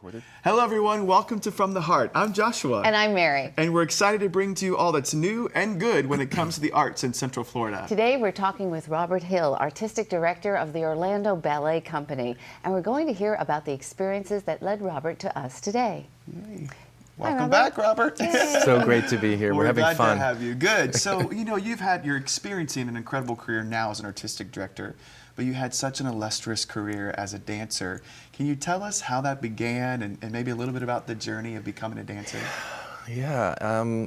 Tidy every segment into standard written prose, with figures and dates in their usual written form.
Recorded. Hello everyone, welcome to From the Heart. I'm Joshua. And I'm Mary. And we're excited to bring to you all that's new and good when it comes to the arts in Central Florida. Today we're talking with Robert Hill, Artistic Director of the Orlando Ballet Company. And we're going to hear about the experiences that led Robert to us today. Yay. Hi, Welcome back, Robert. So great to be here. We're having glad fun. to have you. Good. So, you're experiencing an incredible career now as an artistic director, but you had such an illustrious career as a dancer. Can you tell us how that began and maybe a little bit about the journey of becoming a dancer? Yeah,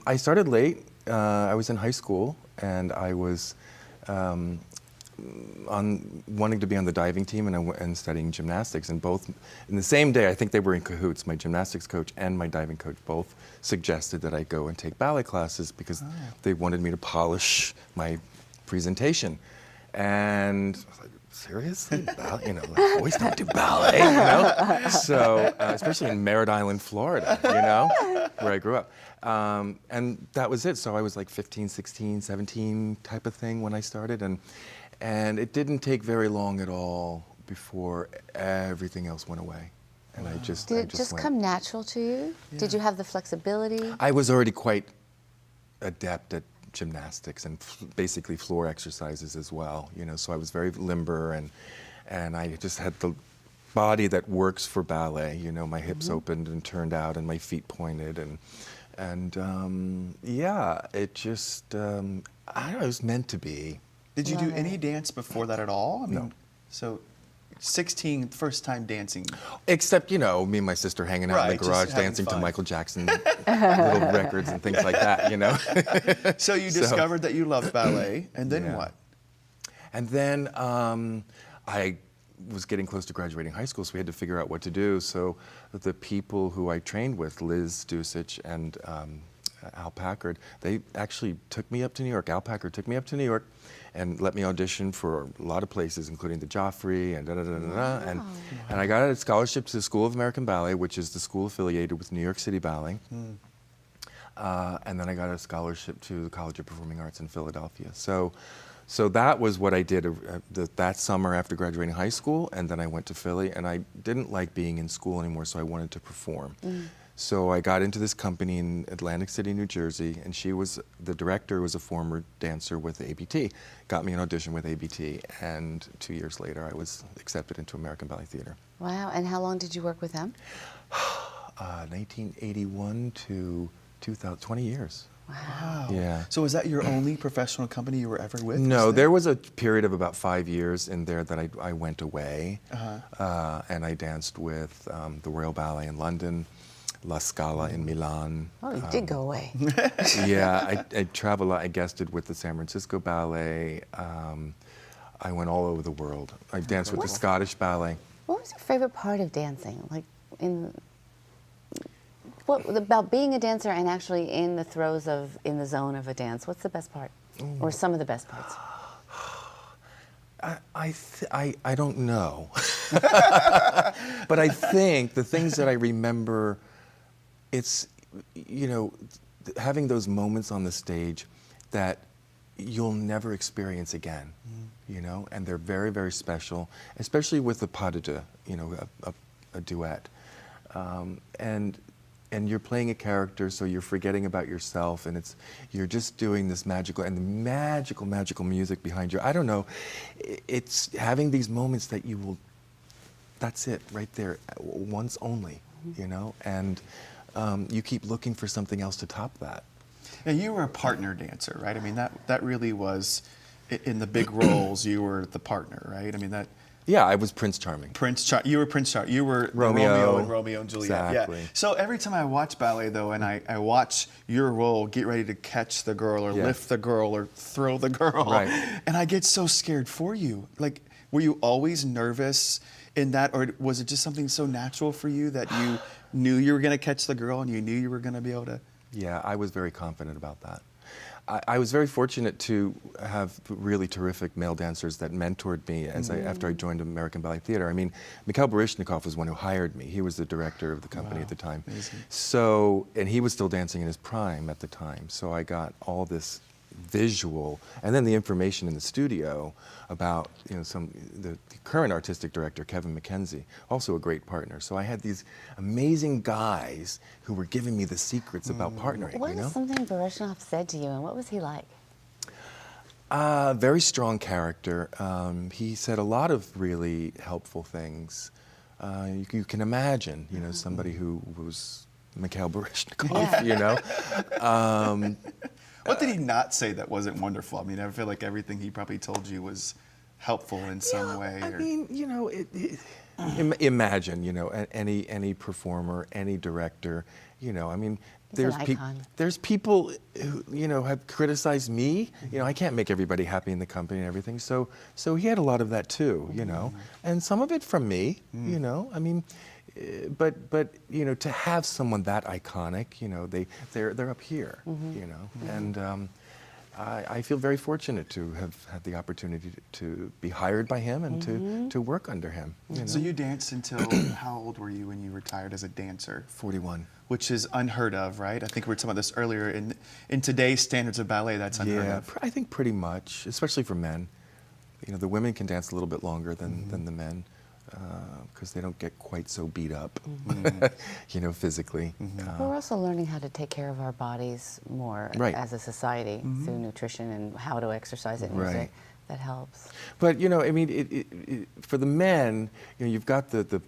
I started late. I was in high school, and I was wanting to be on the diving team and studying gymnastics. And both, in the same day, I think they were in cahoots. My gymnastics coach and my diving coach both suggested that I go and take ballet classes because they wanted me to polish my presentation. And I was like, seriously? Boys don't do ballet, So, especially in Merritt Island, Florida, where I grew up. And that was it. So I was like 15, 16, 17 type of thing when I started. And it didn't take very long at all before everything else went away. And I just Did it just come natural to you? Yeah. Did you have the flexibility? I was already quite adept at gymnastics and basically floor exercises as well, so I was very limber and I just had the body that works for ballet, my hips opened and turned out and my feet pointed and yeah, it just, I don't know, it was meant to be. Did you do any dance before that at all? I mean, no. So 16, first time dancing. Except, me and my sister hanging out in the garage dancing to Michael Jackson little records and things like that, So you discovered that you loved ballet, and then what? And then I was getting close to graduating high school, so we had to figure out what to do. So the people who I trained with, Liz Dusich and Al Packard, they actually took me up to New York. Al Packard took me up to New York and let me audition for a lot of places, including the Joffrey and and I got a scholarship to the School of American Ballet, which is the school affiliated with New York City Ballet. And then I got a scholarship to the College of Performing Arts in Philadelphia. So that was what I did that summer after graduating high school, and then I went to Philly, and I didn't like being in school anymore, so I wanted to perform. So I got into this company in Atlantic City, New Jersey, and the director was a former dancer with ABT, got me an audition with ABT, and 2 years later I was accepted into American Ballet Theater. Wow, and how long did you work with them? 1981 to 2000, 20 years. Wow. Yeah. So was that your only professional company you were ever with? No, there was a period of about 5 years in there that I went away, and I danced with the Royal Ballet in London, La Scala in Milan. Oh, you did go away. Yeah, I traveled. I guested with the San Francisco Ballet. I went all over the world. I danced with the Scottish Ballet. What was your favorite part of dancing? What about being a dancer and actually in the zone of a dance? What's the best part, or some of the best parts? I don't know, but I think the things that I remember, it's having those moments on the stage that you'll never experience again, and they're very, very special, especially with the pas de deux, a duet, and you're playing a character, so you're forgetting about yourself, and you're just doing this magical, and the magical music behind you. I don't know, it's having these moments that that's it, right there, once only, and you keep looking for something else to top that. Now, you were a partner dancer, right? I mean, that really was, in the big roles, you were the partner, right? I mean, that... Yeah, I was Prince Charming. You were Prince Charming. You were Romeo and Romeo and Juliet. Exactly. Yeah. So every time I watch ballet, though, and I watch your role get ready to catch the girl or lift the girl or throw the girl, and I get so scared for you. Like, were you always nervous in that, or was it just something so natural for you that you knew you were going to catch the girl and you knew you were going to be able to? Yeah, I was very confident about that. I was very fortunate to have really terrific male dancers that mentored me after I joined American Ballet Theater. I mean, Mikhail Baryshnikov was one who hired me. He was the director of the company at the time. Amazing. So, and he was still dancing in his prime at the time. So I got all this visual, and then the information in the studio about, you know, the current artistic director, Kevin McKenzie, also a great partner. So I had these amazing guys who were giving me the secrets about partnering. What you know? is something Baryshnikov said to you, and what was he like? Very strong character. He said a lot of really helpful things. You can imagine, you know, somebody who was Mikhail Baryshnikov, you know. What did he not say that wasn't wonderful? I mean, I feel like everything he probably told you was helpful in some way. I mean, you know, imagine, you know, any performer, any director, you know, I mean, He's an icon. there's people who, you know, have criticized me. You know, I can't make everybody happy in the company and everything. So he had a lot of that too, you know, and some of it from me, you know. I mean, but you know, to have someone that iconic, you know, they're up here, you know, and I feel very fortunate to have had the opportunity to be hired by him and to work under him. You know? So you danced until how old were you when you retired as a dancer? 41. Which is unheard of, right? I think we were talking about this earlier. In today's standards of ballet, that's unheard of. I think pretty much, especially for men. You know, the women can dance a little bit longer than the men because they don't get quite so beat up, you know, physically. We're also learning how to take care of our bodies more as a society through nutrition and how to exercise and music. Right. That helps. But you know, I mean, for the men, you know, you've got the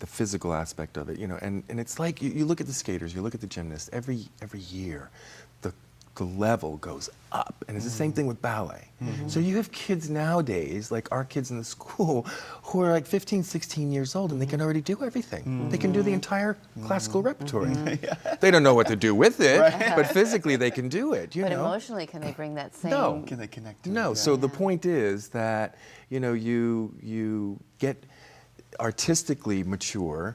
physical aspect of it, you know, and it's like you look at the skaters, you look at the gymnasts. Every year, the level goes up, and it's the same thing with ballet. So you have kids nowadays, like our kids in the school, who are like 15, 16 years old, and they can already do everything. They can do the entire classical repertoire. They don't know what to do with it, but physically they can do it. You But know? emotionally, can they bring that same? No. Can they connect to No, it? so the point is that, you know, you get artistically mature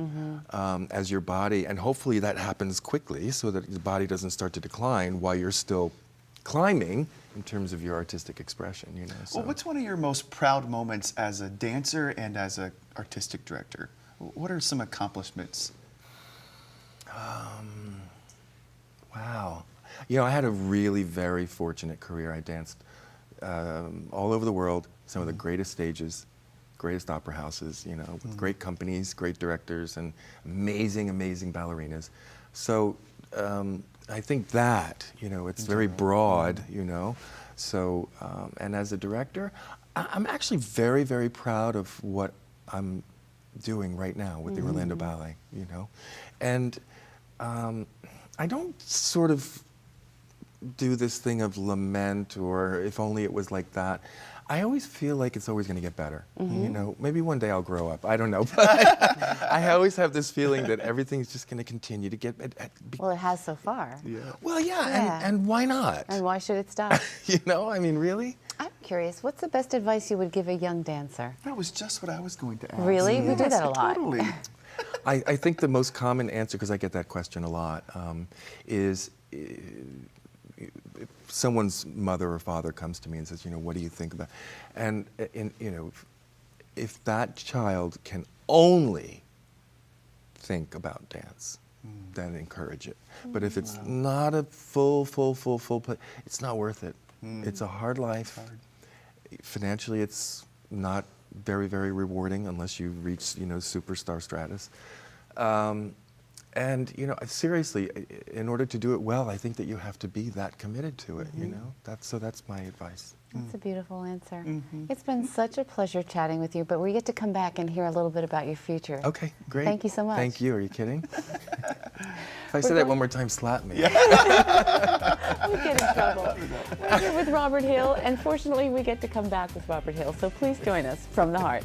as your body, and hopefully that happens quickly so that the body doesn't start to decline while you're still climbing in terms of your artistic expression, you know. So. Well, what's one of your most proud moments as a dancer and as an artistic director? What are some accomplishments? Wow. You know, I had a really very fortunate career. I danced all over the world, some of the greatest stages, greatest opera houses, you know, with great companies, great directors, and amazing, amazing ballerinas. So I think that, you know, it's very broad, you know. So, and as a director, I'm actually very, very proud of what I'm doing right now with the Orlando Ballet, you know. And I don't sort of do this thing of lament or if only it was like that. I always feel like it's always going to get better. You know, maybe one day I'll grow up. I don't know, but I always have this feeling that everything's just going to continue to get. Well, it has so far. Well, yeah. And why not? And why should it stop? You know, I mean, really. I'm curious. What's the best advice you would give a young dancer? That was just what I was going to ask. Really? We do that a lot. Totally. I think the most common answer, because I get that question a lot, is if someone's mother or father comes to me and says, you know, what do you think about? And you know, if that child can only think about dance, then encourage it. But if it's not a full play, it's not worth it. It's a hard life. Financially, it's not very, very rewarding unless you reach, you know, superstar status. And, you know, seriously, in order to do it well, I think that you have to be that committed to it, you know? That's my advice. That's a beautiful answer. It's been such a pleasure chatting with you, but we get to come back and hear a little bit about your future. Okay, great. Thank you so much. Thank you. Are you kidding? If I say that one more time, slap me. We get in trouble. We're here with Robert Hill, and fortunately we get to come back with Robert Hill, so please join us from the heart.